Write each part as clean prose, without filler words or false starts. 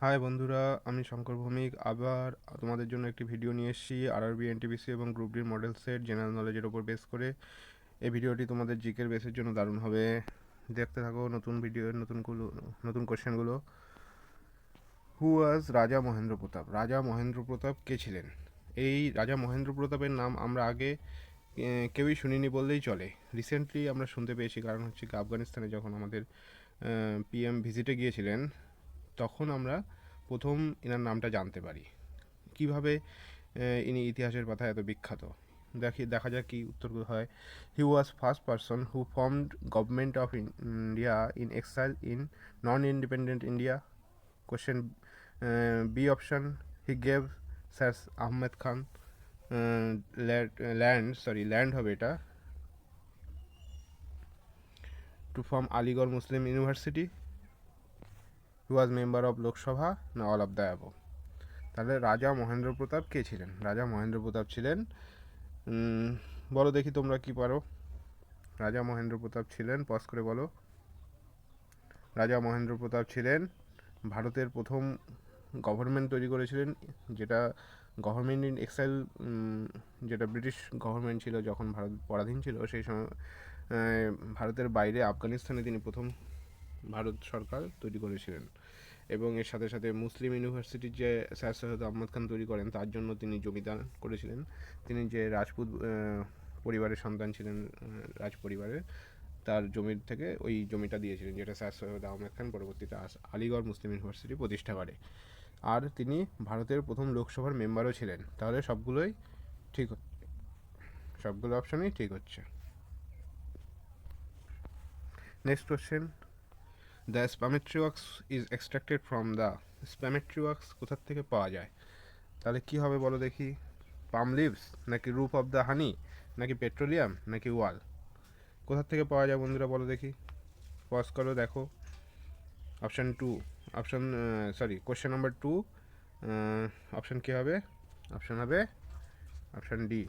High বন্ধুরা, আমি শঙ্কর ভৌমিক আবার তোমাদের জন্য একটি ভিডিও নিয়ে এসেছি আরআরবি, এনটিপিসি এবং গ্রুপ ডির মডেল সেট জেনারেল নলেজের ওপর বেস করে। এই ভিডিওটি তোমাদের জিকের বেসের জন্য দারুণ হবে। দেখতে থাকো নতুন ভিডিও, নতুন কোশ্চেনগুলো। হু ওয়াজ রাজা মহেন্দ্র প্রতাপ? রাজা মহেন্দ্র প্রতাপ কে ছিলেন? এই রাজা মহেন্দ্র প্রতাপের নাম আমরা আগে কেউই শুনিনি বললেই চলে। রিসেন্টলি আমরা শুনতে পেয়েছি, কারণ হচ্ছে কি আফগানিস্তানে যখন আমাদের পিএম ভিজিটে গিয়েছিলেন, তখন আমরা প্রথম এনার নামটা জানতে পারি। কিভাবে ইনি ইতিহাসের পাতায় এত বিখ্যাত? দেখা যাক কি উত্তরগুলো হয়। He was first person who formed government of India in exile in non independent India. Question B option, he gave sir Ahmed Khan land হবে এটা, to form Aligarh Muslim University. He was member of Lok Sabha, না অল অফ দ্য অ্যাবভ? তাহলে রাজা মহেন্দ্র প্রতাপ কে ছিলেন? রাজা মহেন্দ্র প্রতাপ ছিলেন, বলো দেখি তোমরা কি পারো। রাজা মহেন্দ্র প্রতাপ ছিলেন, পজ করে বলো। রাজা মহেন্দ্র প্রতাপ ছিলেন ভারতের প্রথম গভর্নমেন্ট তৈরি করেছিলেন, যেটা গভর্নমেন্ট ইন এক্সাইল, যেটা ব্রিটিশ গভর্নমেন্ট ছিল যখন ভারত পরাধীন ছিল সেই সময়। ভারতের বাইরে আফগানিস্তানে তিনি প্রথম ভারত সরকার তৈরি করেছিলেন, এবং এর সাথে সাথে মুসলিম ইউনিভার্সিটির যে স্যার সৈয়দ আহমদ খান তৈরি করেন তার জন্য তিনি জমিদান করেছিলেন। তিনি যে রাজপুত পরিবারের সন্তান ছিলেন, রাজ পরিবারের, তার জমির থেকে ওই জমিটা দিয়েছিলেন, যেটা স্যার সৈয়দ আহমেদ খান পরবর্তীতে আলিগড় মুসলিম ইউনিভার্সিটি প্রতিষ্ঠা করে। আর তিনি ভারতের প্রথম লোকসভার মেম্বারও ছিলেন। তাহলে সবগুলোই ঠিক, সবগুলো অপশনই ঠিক হচ্ছে। Next question, the spermaceti wax is extracted from the. Spermaceti wax কোথার থেকে পাওয়া যায়? তাহলে কি হবে বলো দেখি। পাম লিভস, নাকি রুপ অফ দ্য হানি, নাকি পেট্রোলিয়াম, নাকি ওয়াল? কোথার থেকে পাওয়া যায় বন্ধুরা বলো দেখি। পজ করো, দেখো। Option two, option sorry question number two, option কী হবে? অপশান হবে অপশান ডি,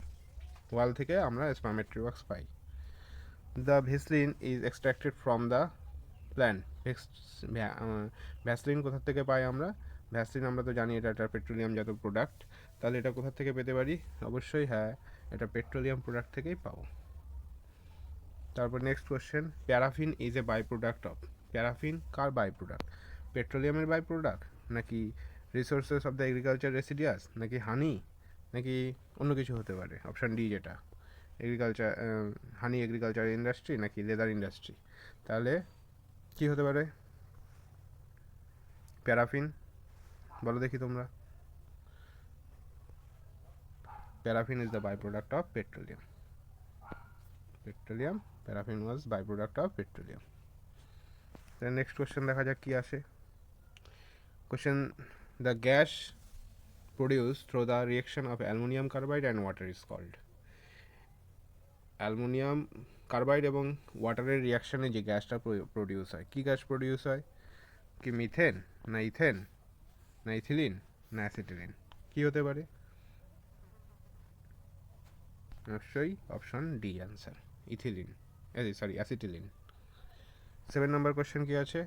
ওয়াল থেকে আমরা স্পামেট্রি ওয়াক্স পাই। The Vaseline is extracted from the plant. Vaseline কোথার থেকে পাই আমরা? ভ্যাসলিন আমরা তো জানি এটা একটা পেট্রোলিয়াম জাত প্রোডাক্ট। তাহলে এটা কোথা থেকে পেতে পারি? অবশ্যই হ্যাঁ, এটা পেট্রোলিয়াম প্রোডাক্ট থেকেই পাবো। তারপর next question, paraffin is a by product of. Paraffin কার বাই প্রোডাক্ট? পেট্রোলিয়ামের বাই প্রোডাক্ট, নাকি resources of the agriculture residues, নাকি হানি, নাকি অন্য কিছু হতে পারে? অপশান ডি যেটা, এগ্রিকালচার, হানি এগ্রিকালচার ইন্ডাস্ট্রি, নাকি লেদার ইন্ডাস্ট্রি? তাহলে কি হতে পারে? প্যারাফিন, বলো দেখি তোমরা। Paraffin is the by product of petroleum. Petroleum, paraffin was by product of petroleum. Next question দেখা যাক কি আসে। Question, the gas produced through the reaction of aluminum carbide and water is called. Aluminium carbide এবং ওয়াটারের রিয়াকশানে যে গ্যাসটা produce হয়, কী gas produce হয়? কি মিথেন, না ইথেন, না ইথিলিন, না অ্যাসিটিলিন? কী হতে পারে? অবশ্যই option D answer, ethylene, sorry acetylene. 7 নম্বর কোশ্চেন কী আছে?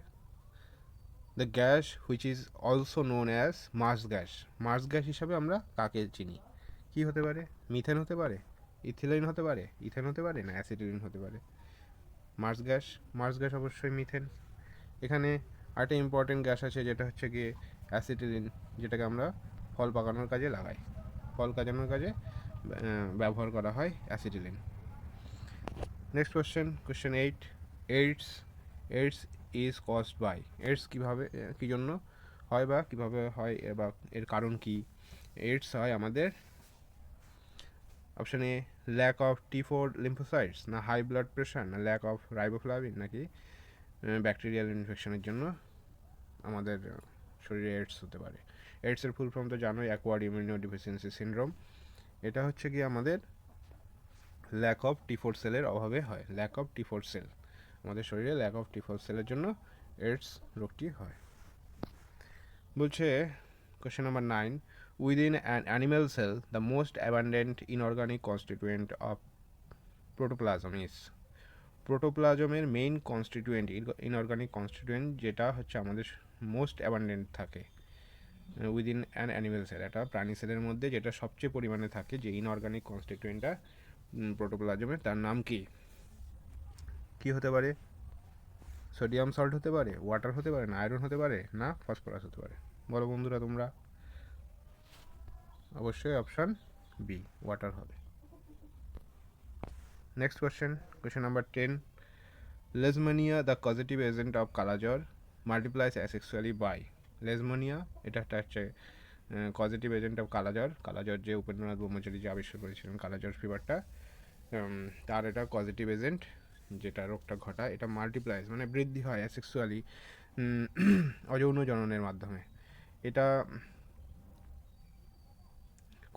The gas which is also known as Mars gas. Mars gas হিসাবে আমরা কাকে চিনি? কী হতে পারে? মিথেন হতে পারে, ইথিলিন হতে পারে, ইথেন হতে পারে, না অ্যাসিটিলিন হতে পারে? মার্স গ্যাস, মার্স গ্যাস অবশ্যই মিথেন। এখানে আরেকটা ইম্পর্টেন্ট গ্যাস আছে, যেটা হচ্ছে গিয়ে অ্যাসিটিলিন, যেটাকে আমরা ফল পাকানোর কাজে লাগাই, ফল কাটানোর কাজে ব্যবহার করা হয় acetylene. Next question, question 8, AIDS AIDS is caused by. AIDS কীভাবে, কী জন্য হয় বা কীভাবে হয়, বা এর কারণ কি? এইডস হয় আমাদের, option A lack of T4 lymphocytes, না হাই ব্লাড প্রেশার, না ল্যাক অফ রাইবোফ্লাভিন, নাকি ব্যাকটেরিয়াল ইনফেকশনের জন্য আমাদের শরীরে এইডস হতে পারে। এইডসের ফুল ফর্ম তো জানোই, অ্যাকোয়ার্ড ইমিউনোডিফিসিয়েন্সি সিনড্রোম। এটা হচ্ছে কি আমাদের ল্যাক অফ T4 সেলের অভাবে হয়। ল্যাক অফ T4 সেল, আমাদের শরীরে ল্যাক অফ T4 সেলের জন্য এইডস রোগটি হয়। বলছে question number 9, within an animal cell the most abundant inorganic constituent of protoplasm is. প্রোটোপ্লাজমের মেইন কনস্টিটিউয়েন্ট, ইনঅর্গানিক কনস্টিটিউয়েন্ট যেটা হচ্ছে আমাদের মোস্ট অ্যাবান্ডেন্ট থাকে, উইদিন অ্যান অ্যানিমেল সেল, একটা প্রাণী সেলের মধ্যে যেটা সবচেয়ে পরিমাণে থাকে, যে ইনঅর্গানিক কনস্টিটিউয়েন্টটা প্রোটোপ্লাজমে, তার নাম কি? কি হতে পারে? সোডিয়াম সল্ট হতে পারে, ওয়াটার হতে পারে, না আয়রন হতে পারে, না ফসফরাস হতে পারে? বলো বন্ধুরা তোমরা। অবশ্যই অপশান বি, ওয়াটার হবে। Next question number 10, Leishmania the causative agent of কালাজ্বর মাল্টিপ্লাইজ অ্যাসেক্সুয়ালি বাই। লেজমানিয়া এটা একটা হচ্ছে কজেটিভ এজেন্ট অফ কালাজ্বর, কালাজ্বর যে উপেন্দ্রনাথ ব্রহ্মচারী যে আবিষ্কার করেছিলেন কালাজ্বর ফিভারটা, তার এটা পজিটিভ এজেন্ট যেটা রোগটা ঘটায়, এটা মাল্টিপ্লাইজ মানে বৃদ্ধি হয় অ্যাসেক্সুয়ালি, অযৌন জননের মাধ্যমে। এটা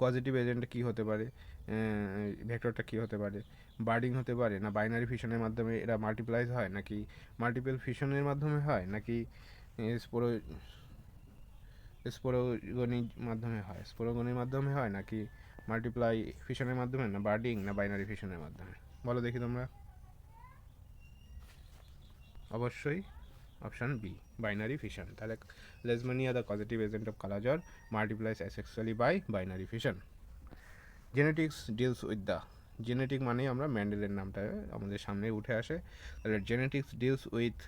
পজিটিভ এজেন্ট কি হতে পারে, ভেক্টরটা কি হতে পারে? বার্ডিং হতে পারে, না বাইনারি ফিশনের মাধ্যমে এরা মাল্টিপ্লাইজ হয়, নাকি মাল্টিপল ফিশনের মাধ্যমে হয়, নাকি স্পোরোগনির মাধ্যমে হয়, স্পোরোগনির মাধ্যমে হয়, নাকি মাল্টিপ্লাই ফিশনের মাধ্যমে, না বার্ডিং, না বাইনারি ফিশনের মাধ্যমে? বলো দেখি তোমরা। অবশ্যই অপশান বি, বাইনারি ফিশন। তাহলে Leishmania the positive agent of কালাজ্বর multiplies asexually by binary fission. Genetics deals with the, genetic মানেই আমরা ম্যান্ডেলের নামটা আমাদের সামনে উঠে আসে। তাহলে জেনেটিক্স ডিলস উইথ,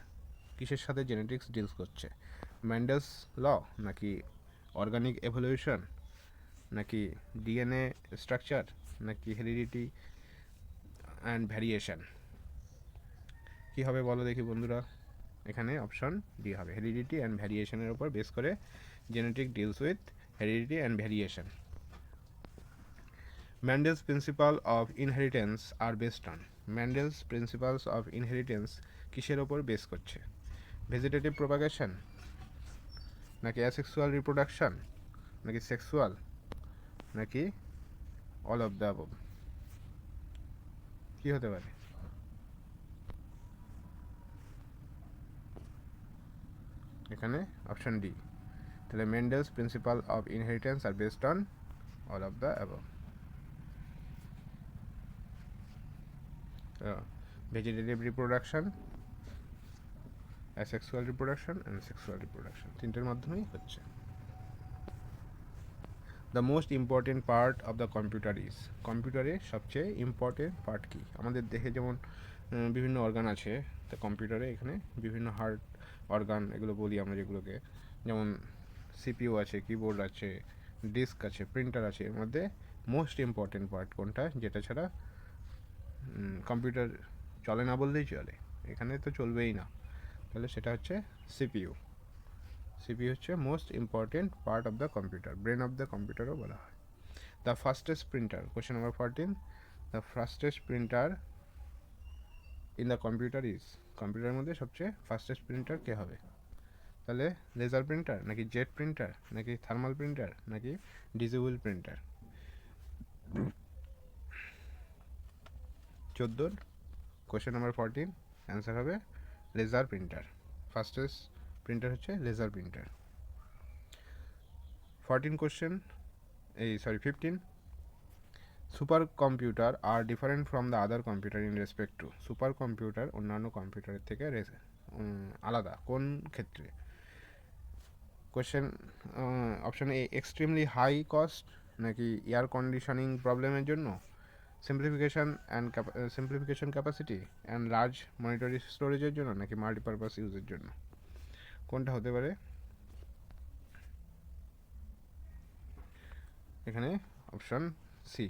কিসের সাথে জেনেটিক্স ডিলস করছে? ম্যান্ডেলস ল, নাকি অর্গানিক এভলিউশন, নাকি ডিএনএ স্ট্রাকচার, নাকি হেরিডিটি অ্যান্ড ভ্যারিয়েশন? কী হবে বলো দেখি বন্ধুরা। এখানে অপশন ডি হবে, হেরিডিটি অ্যান্ড ভ্যারিয়েশনের উপর বেস করে genetic deals with heredity and variation. Mendel's principle of inheritance R based on, Mendel's principles of inheritance কিসের ওপর বেস করছে? ভেজিটেটিভ প্রোপাগেশন, নাকি অ্যাসেক্সুয়াল রিপ্রোডাকশন, নাকি সেক্সুয়াল, নাকি অল অফ দ্য অ্যাবভ? কী হতে পারে? এখানে অপশন ডি। তাহলে Mendel's principal of inheritance R based on all of the above. Vegetative reproduction, asexual reproduction and sexual reproduction, তিনটের মাধ্যমেই হচ্ছে। The most important part of the computer is, কম্পিউটারের সবচেয়ে ইম্পর্টেন্ট পার্ট কী? আমাদের দেহে যেমন বিভিন্ন অর্গান আছে, তো কম্পিউটারে এখানে বিভিন্ন হার্ট অর্গান এগুলো বলি আমরা যেগুলোকে, যেমন সিপিইউ আছে, কিবোর্ড আছে, ডিস্ক আছে, প্রিন্টার আছে। এর মধ্যে মোস্ট ইম্পর্টেন্ট পার্ট কোনটা, যেটা ছাড়া কম্পিউটার চলে না বললেই চলে, এখানে তো চলবেই না, তাহলে সেটা হচ্ছে সিপিইউ। সিপিইউ হচ্ছে most important part of the computer, brain of the কম্পিউটারও বলা হয়। The fastest printer, question number 14, the fastest printer in the computer is, কম্পিউটারের মধ্যে সবচেয়ে ফাস্টেস্ট প্রিন্টার কে হবে? তাহলে লেজার প্রিন্টার, নাকি জেট প্রিন্টার, নাকি থার্মাল প্রিন্টার, নাকি ডিজিবল প্রিন্টার? 14 কোয়েশ্চেন নাম্বার 14 অ্যান্সার হবে লেজার প্রিন্টার। ফাস্টেস্ট প্রিন্টার হচ্ছে laser printer. 15 super computer are different from the other computer in respect to, super computer অন্যান্য কম্পিউটারের থেকে আলাদা কোন ক্ষেত্রে? Question option A extremely high cost, নাকি এয়ার কন্ডিশনিং প্রবলেমের জন্য, simplification capacity and large monitory স্টোরেজের জন্য, নাকি মাল্টিপারপাস ইউজের জন্য? কোনটা হতে পারে? এখানে option C,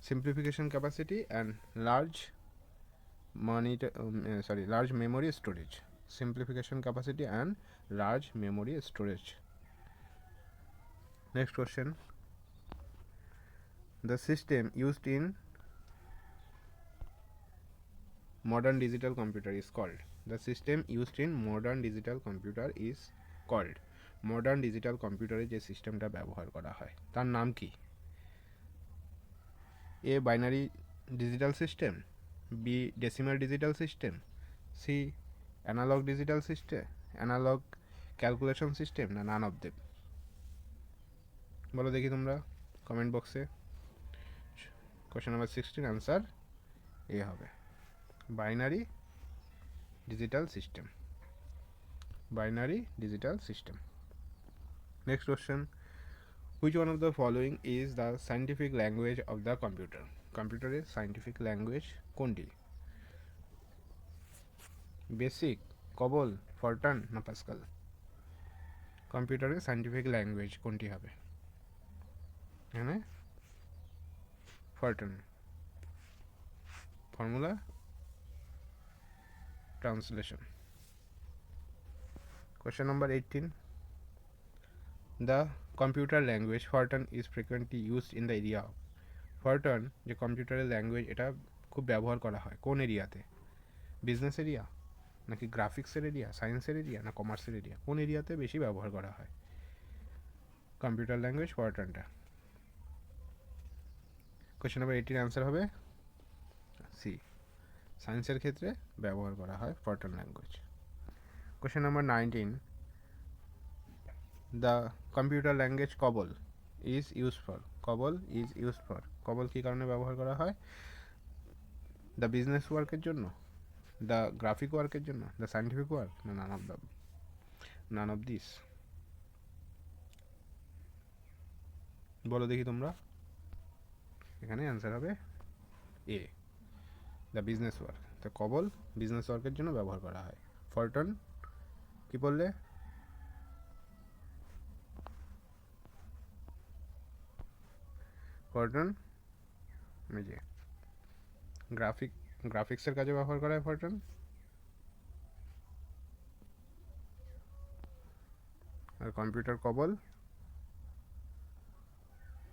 simplification capacity and large large memory storage, simplification capacity and large memory storage. Next question, the system used in modern digital computer is called, the system used in modern digital computer is called, modern digital কম্পিউটারে যে সিস্টেমটা ব্যবহার করা হয় তার নাম কি? A binary digital system, B decimal digital system, C analog digital system, analog calculation system, না নান অফ দেম? বলো দেখি তোমরা কমেন্ট বক্সে। কোয়েশ্চেন নাম্বার 16 অ্যান্সার এ হবে, binary digital system. Binary digital system. Next question, which one of the following is the scientific language of the computer? কম্পিউটারের scientific language কোনটি? Basic, কবল, Fortran না Pascal? কম্পিউটারের সায়েন্টিফিক ল্যাঙ্গুয়েজ কোনটি হবে? এখানে Fortran, formula translation. Question number 18. The computer language Fortran is frequently used in the area of Fortran যে কম্পিউটারের ল্যাঙ্গুয়েজ এটা খুব ব্যবহার করা হয় কোন এরিয়াতে? বিজনেস এরিয়া নাকি গ্রাফিক্সের এরিয়া, সায়েন্সের এরিয়া না কমার্সের এরিয়া? কোন এরিয়াতে বেশি ব্যবহার করা হয় কম্পিউটার ল্যাঙ্গুয়েজ ফরট্রানটা? কোয়েশ্চেন নাম্বার 18 অ্যান্সার হবে সি, সায়েন্সের ক্ষেত্রে ব্যবহার করা হয় Fortran language. Question number 19. The computer language COBOL is used for COBOL কী কারণে ব্যবহার করা হয়? দ্য বিজনেস ওয়ার্কের জন্য, দ্য গ্রাফিক ওয়ার্কের জন্য, দ্য সায়েন্টিফিক ওয়ার্ক না নান অফ দিস? বলো দেখি তোমরা। এখানে অ্যান্সার হবে এ, দ্য বিজনেস ওয়ার্ক। তো COBOL বিজনেস ওয়ার্কের জন্য ব্যবহার করা হয়। ফরট্রান কি বললে? ফরট্রান যে গ্রাফিক্সের কাজে ব্যবহার করা হয় ফরট্রান। আর কম্পিউটার COBOL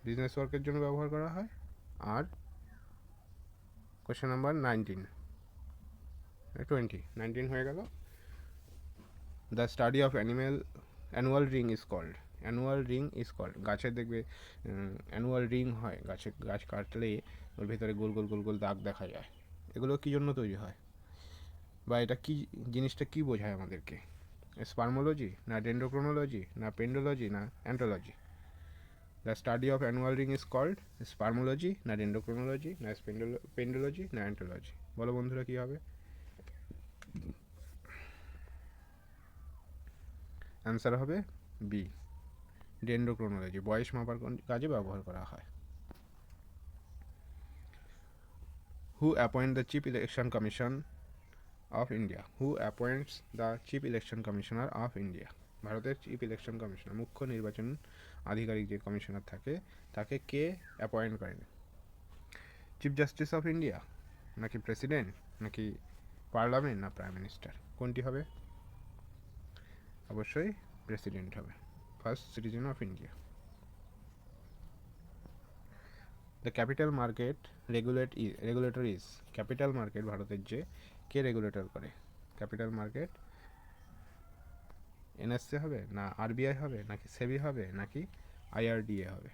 বিজনেস ওয়ার্কের জন্য ব্যবহার করা হয়। আর কোয়েশ্চেন নাম্বার 19 হয়ে গেল। The study of annual ring is called গাছের দেখবে অ্যানুয়াল রিং হয়, গাছ কাটলে ওর ভেতরে গোল গোল গোল গোল দাগ দেখা যায়। এগুলো কী জন্য তৈরি হয় বা এটা কি জিনিসটা কি বোঝায় আমাদেরকে? স্পার্মোলজি না ডেন্ড্রোক্রোনোলজি না পেন্ডোলজি না ontology? The study of annual ring is called spermology না ডেন্ড্রোক্রোনোলজি না পেন্ডোলজি না অ্যান্টোলজি? বলো বন্ধুরা কী হবে? অ্যান্সার হবে বি, ডেন্ড্রোক্রোনোলজি। বয়স মাপার কাজে ব্যবহার করা হয়। Who appoint the chief election commission of India? Who appoints the chief election commissioner of India? ভারতের চিফ ইলেকশন কমিশনার, মুখ্য নির্বাচন আধিকারিক যে কমিশনার থাকে তাকে কে অ্যাপয়েন্ট করেন? চিফ জাস্টিস অফ ইন্ডিয়া নাকি প্রেসিডেন্ট নাকি পার্লামেন্ট না প্রাইম মিনিস্টার? কোনটি হবে? অবশ্যই প্রেসিডেন্ট হবে, first citizen of India. The capital market regulator is? Capital market ভারতের যে কে রেগুলেটর করে? ক্যাপিটাল মার্কেট এনএসসি হবে না আরবিআই হবে নাকি সেবি হবে নাকি আইআরডিএ হবে?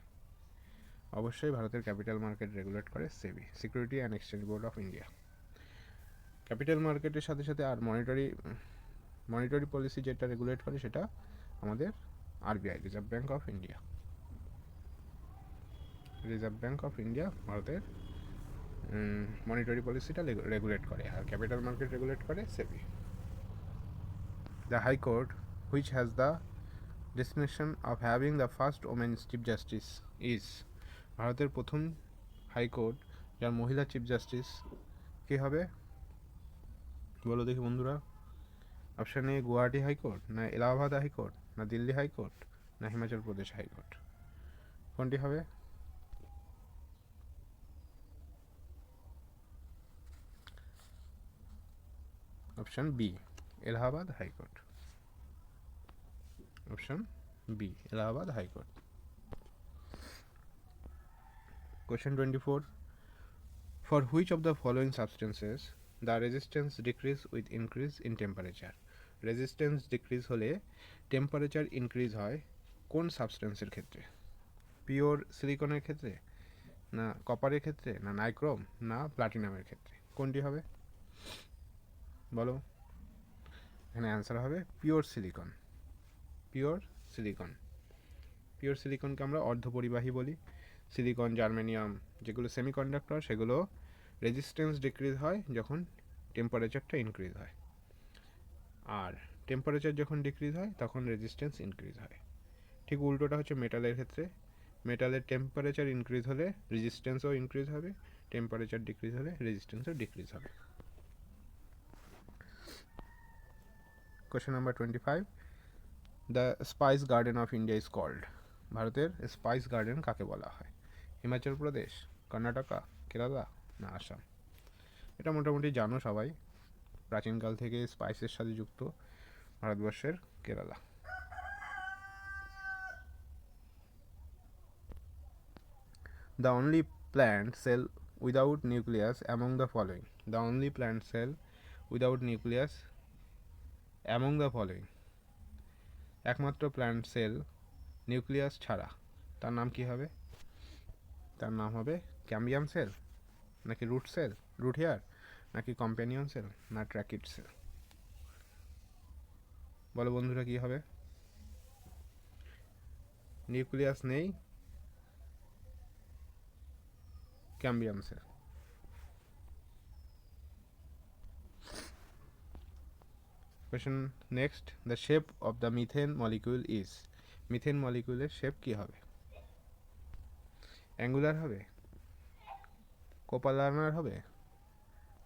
অবশ্যই ভারতের ক্যাপিটাল মার্কেট রেগুলেট করে SEBI, Security and Exchange Board of India. Capital মার্কেটের সাথে সাথে আর মনিটারি পলিসি যেটা রেগুলেট করে সেটা আমাদের RBI, Reserve Bank of India. Reserve Bank of India ভারতের মনিটারি পলিসিটা রেগুলেট করে, আর ক্যাপিটাল মার্কেট রেগুলেট করে SEBI. The high court which has the destination of having the first women chief justice is? ভারতের প্রথম হাইকোর্ট যার মহিলা চিফ জাস্টিস কে হবে? বলো দেখি বন্ধুরা। অপশান এ গুয়াহাটি হাইকোর্ট না এলাহাবাদ হাইকোর্ট না দিল্লি হাইকোর্ট না হিমাচল প্রদেশ হাইকোর্ট? কোনটি হবে? Option B, Allahabad high court. Option B, Allahabad high court. Question 24. For which of the following substances the resistance decrease with increase in temperature? Resistance decrease হলে টেম্পারেচার ইনক্রিজ হয় কোন সাবস্টেন্সের ক্ষেত্রে? পিওর সিলিকনের ক্ষেত্রে না কপারের ক্ষেত্রে না নাইক্রোম না প্লাটিনামের ক্ষেত্রে? কোনটি হবে বলো? এখানে অ্যান্সার হবে পিওর সিলিকন। পিওর সিলিকনকে আমরা অর্ধপরিবাহী বলি। সিলিকন, জার্মেনিয়াম যেগুলো সেমিকন্ডাক্টর সেগুলো রেজিস্ট্যান্স ডিক্রিজ হয় যখন টেম্পারেচারটা ইনক্রিজ হয়। আর টেম্পারেচার যখন ডিক্রিজ হয় তখন রেজিস্ট্যান্স ইনক্রিজ হয়। ঠিক উল্টোটা হচ্ছে মেটালের ক্ষেত্রে, মেটালের টেম্পারেচার ইনক্রিজ হলে রেজিস্ট্যান্সও ইনক্রিজ হবে, টেম্পারেচার ডিক্রিজ হলে রেজিস্ট্যান্সও ডিক্রিজ হবে। Question number 25, the spice garden of India is called. ভারতের স্পাইস গার্ডেন কাকে বলা হয়? হিমাচল প্রদেশ, কর্ণাটকা, কেরালা না আসাম? এটা মোটামুটি জানো সবাই, প্রাচীনকাল থেকে স্পাইসের সাথে যুক্ত ভারতবর্ষের Kerala. The only plant cell without nucleus among the following. The only plant cell without nucleus among the following. একমাত্র প্ল্যান্ট সেল নিউক্লিয়াস ছাড়া, তার নাম কি হবে? তার নাম হবে ক্যাম্বিয়াম সেল, নাকি রুট সেল, রুট হেয়ার, নাকি কম্প্যানিয়ন সেল, না ট্র্যাকিড সেল? বলো বন্ধুরা কি হবে? নিউক্লিয়াস নেই, cambium cell. Question next, the shape of the methane molecule is. Methane মলিকিউলের শেপ কি হবে? অ্যাঙ্গুলার হবে, কোপালানার হবে,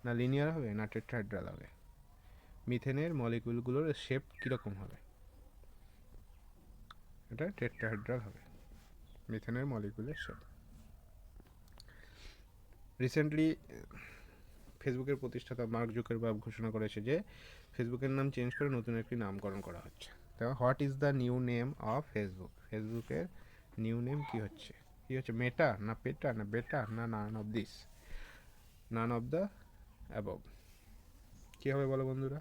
না লিনিয়ার হবে, না টেট্রাহেড্রাল হবে? মিথেনের মলিকিউলগুলোর শেপ কীরকম হবে? এটা টেট্রাহেড্রাল হবে মিথেনের মলিকিউলের শেপ। রিসেন্টলি ফেসবুকের প্রতিষ্ঠাতা মার্ক জুকারবার্গ ঘোষণা করেছে যে ফেসবুকের নাম চেঞ্জ করে নতুন একটি নামকরণ করা হচ্ছে। তো what is the new name of Facebook? ফেসবুকের নিউ নেম কি হচ্ছে? মেটা, না পেটা, না বেটা, না none of this? None of the above. কী হবে বলো বন্ধুরা?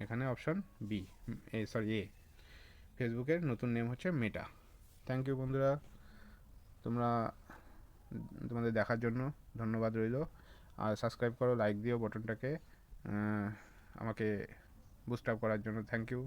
এখানে অপশন বি, এ ফেসবুকের নতুন নেম হচ্ছে মেটা। থ্যাংক ইউ বন্ধুরা, তোমাদের দেখার জন্য ধন্যবাদ রইল। আর সাবস্ক্রাইব করো, লাইক দিও বটনটাকে, আমাকে বুস্ট আপ করার জন্য। Thank you.